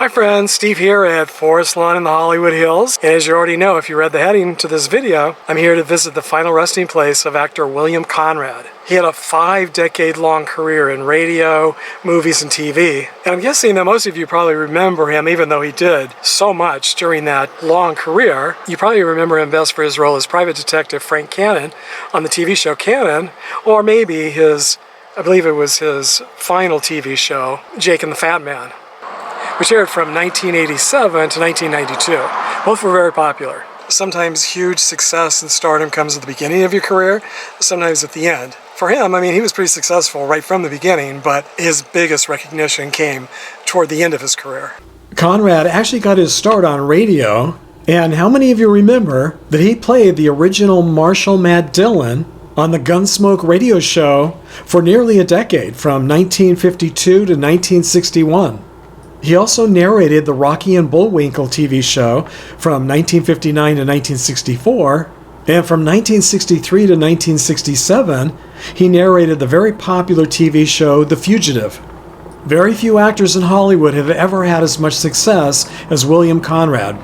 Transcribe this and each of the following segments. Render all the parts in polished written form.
Hi friends, Steve here at Forest Lawn in the Hollywood Hills. And as you already know, if you read the heading to this video, I'm here to visit the final resting place of actor William Conrad. He had a 5-decade-long career in radio, movies, and TV. And I'm guessing that most of you probably remember him, even though he did so much during that long career. You probably remember him best for his role as private detective Frank Cannon on the TV show Canon, or maybe I believe it was his final TV show, Jake and the Fat Man, which aired from 1987 to 1992. Both were very popular. Sometimes huge success and stardom comes at the beginning of your career, sometimes at the end. For him, he was pretty successful right from the beginning, but his biggest recognition came toward the end of his career. Conrad actually got his start on radio, and how many of you remember that he played the original Marshal Matt Dillon on the Gunsmoke radio show for nearly a decade, from 1952 to 1961. He also narrated the Rocky and Bullwinkle TV show from 1959 to 1964, and from 1963 to 1967, he narrated the very popular TV show The Fugitive. Very few actors in Hollywood have ever had as much success as William Conrad.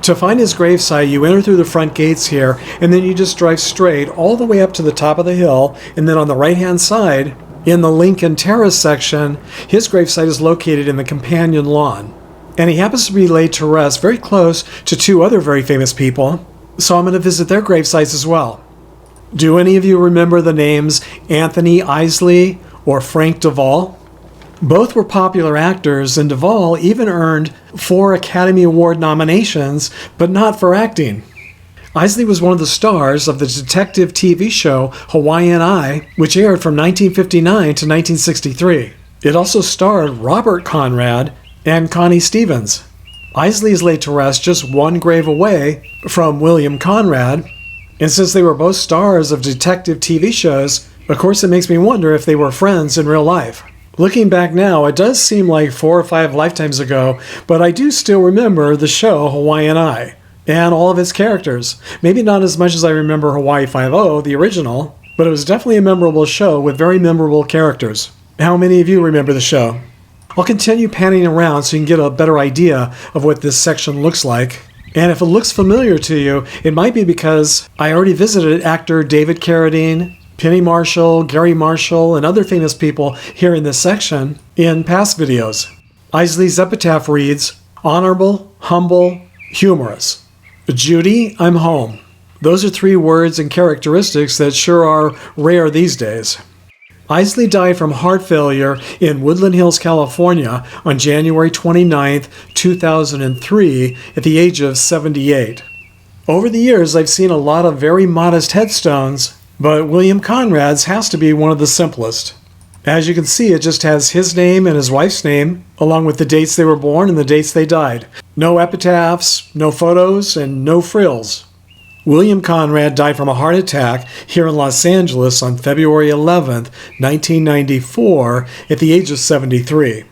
To find his gravesite, you enter through the front gates here, and then you just drive straight all the way up to the top of the hill, and then on the right-hand side, in the Lincoln Terrace section, his gravesite is located in the companion lawn. And he happens to be laid to rest very close to two other very famous people, so I'm going to visit their gravesites as well. Do any of you remember the names Anthony Eisley or Frank Duvall? Both were popular actors, and Duvall even earned 4 Academy Award nominations, but not for acting. Eisley was one of the stars of the detective TV show Hawaiian Eye, which aired from 1959 to 1963. It also starred Robert Conrad and Connie Stevens. Eisley is laid to rest just one grave away from William Conrad, and since they were both stars of detective TV shows, of course it makes me wonder if they were friends in real life. Looking back now, it does seem like 4 or 5 lifetimes ago, but I do still remember the show Hawaiian Eye and all of its characters. Maybe not as much as I remember Hawaii Five-0, the original, but it was definitely a memorable show with very memorable characters. How many of you remember the show? I'll continue panning around so you can get a better idea of what this section looks like. And if it looks familiar to you, it might be because I already visited actor David Carradine, Penny Marshall, Gary Marshall, and other famous people here in this section in past videos. Eisley's epitaph reads, "Honorable, humble, humorous. Judy, I'm home." Those are 3 words and characteristics that sure are rare these days. Eisley died from heart failure in Woodland Hills, California on January 29, 2003 at the age of 78. Over the years, I've seen a lot of very modest headstones, but William Conrad's has to be one of the simplest. As you can see, it just has his name and his wife's name, along with the dates they were born and the dates they died. No epitaphs, no photos, and no frills. William Conrad died from a heart attack here in Los Angeles on February 11th, 1994, at the age of 73.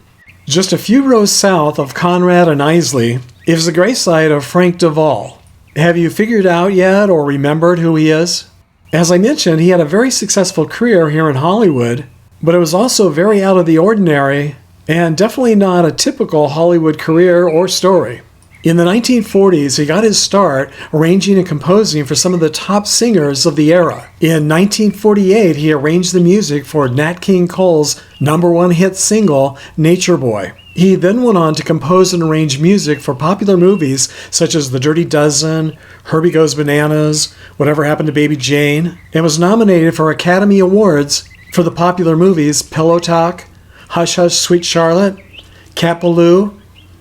Just a few rows south of Conrad and Eisley is the gravesite of Frank Duvall. Have you figured out yet or remembered who he is? As I mentioned, he had a very successful career here in Hollywood, but it was also very out of the ordinary and definitely not a typical Hollywood career or story. In the 1940s, he got his start arranging and composing for some of the top singers of the era. In 1948, he arranged the music for Nat King Cole's #1 hit single, Nature Boy. He then went on to compose and arrange music for popular movies such as The Dirty Dozen, Herbie Goes Bananas, Whatever Happened to Baby Jane, and was nominated for Academy Awards for the popular movies Pillow Talk, Hush Hush Sweet Charlotte, Cat Ballou,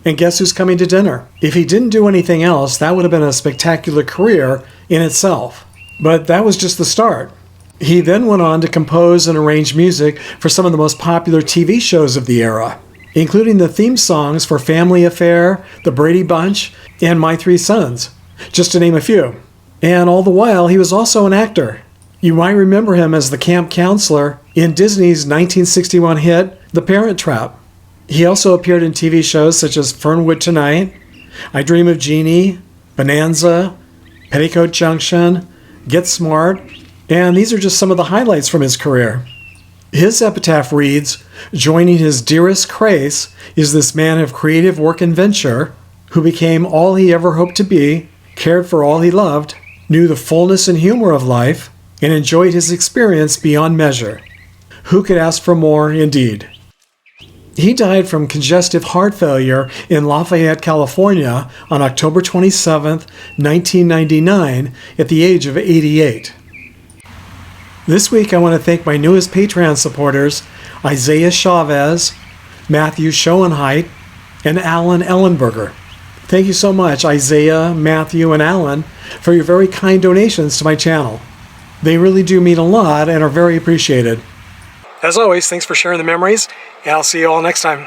and Guess Who's Coming to Dinner. If he didn't do anything else, that would have been a spectacular career in itself. But that was just the start. He then went on to compose and arrange music for some of the most popular TV shows of the era, including the theme songs for Family Affair, The Brady Bunch, and My 3 Sons, just to name a few. And all the while, he was also an actor. You might remember him as the camp counselor in Disney's 1961 hit, The Parent Trap. He also appeared in TV shows such as Fernwood Tonight, I Dream of Jeannie, Bonanza, Petticoat Junction, Get Smart, and these are just some of the highlights from his career. His epitaph reads, Joining his dearest Grace is this man of creative work and venture who became all he ever hoped to be, cared for all he loved, knew the fullness and humor of life, and enjoyed his experience beyond measure. Who could ask for more, indeed? He died from congestive heart failure in Lafayette, California on October 27, 1999, at the age of 88. This week I want to thank my newest Patreon supporters, Isaiah Chavez, Matthew Schoenheit, and Alan Ellenberger. Thank you so much, Isaiah, Matthew, and Alan, for your very kind donations to my channel. They really do mean a lot and are very appreciated. As always, thanks for sharing the memories, and I'll see you all next time.